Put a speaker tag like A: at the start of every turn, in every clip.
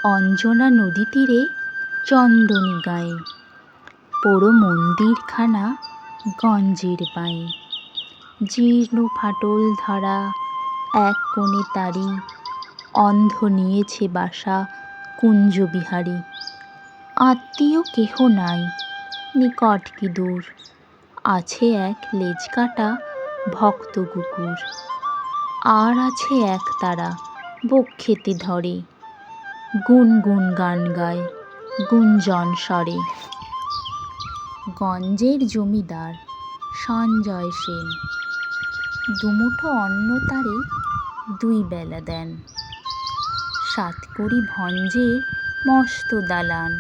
A: অঞ্জনা নদী তীরে চন্দনী গাঁয়ে পোড়ো মন্দিরখানা গঞ্জের বাঁয়ে। জীর্ণ ফাটল ধরা এক কোণে তারি, অন্ধ নিয়েছে বাসা কুঞ্জবিহারী। আত্মীয় কেহ নাই, নিকট কি দূর, আছে এক লেজ কাটা ভক্ত কুকুর। আর আছে এক তারা বক্ষেতে ধরে, গুন গুন গান গায় গুঞ্জন স্বরে। গঞ্জের জমিদার সঞ্জয় সেন দুমুঠো অন্ন তারে দুই বেলা দেন। সাতকড়ি ভঞ্জের মস্ত দালান,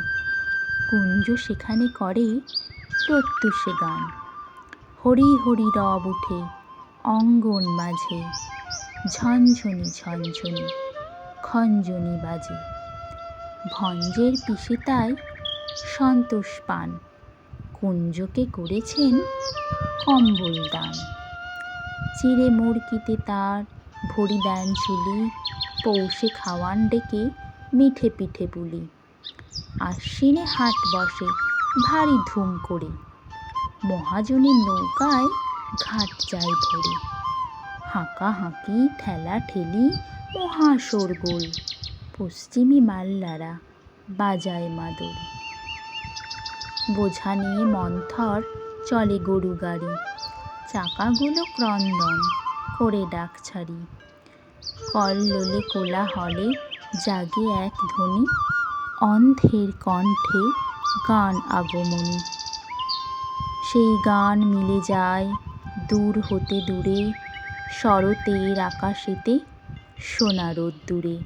A: কুঞ্জ সেখানে করে প্রত্যুষে গান। হরি হরি রব উঠে অঙ্গন মাঝে, ঝনঝনি ঝনঝনি খঞ্জনি বাজে। ভঞ্জের পিসিতাই সন্তোষ পান, কুঞ্জকে করেছেন কম্বল দান। চিঁড়ে মুড়কিতে তার ভরি দেন ঝুলি, পৌষে খাওয়ান ডেকে মিঠে পিঠে পুলি। আশ্বিনে হাট বসে ভারী ধুম করে, মহাজনের নৌকায় ঘাট যায় ভরে। হাঁকা হাঁকি ঠেলা ঠেলি মহা শোরগোল, পশ্চিমী মাল্লারা বাজায় মাদল। বোঝা নিয়ে মন্থর চলে গরু গাড়ি, চাকাগুলো ক্রন্দন করে ডাক ছাড়ি। কল্লোলে কোলাহলে জাগে এক ধ্বনি, অন্ধের কণ্ঠে গান আগমনী। সেই গান মিলে যায় দূর হতে দূরে, শরতের আকাশেতে সোনা রোদ্দুরে।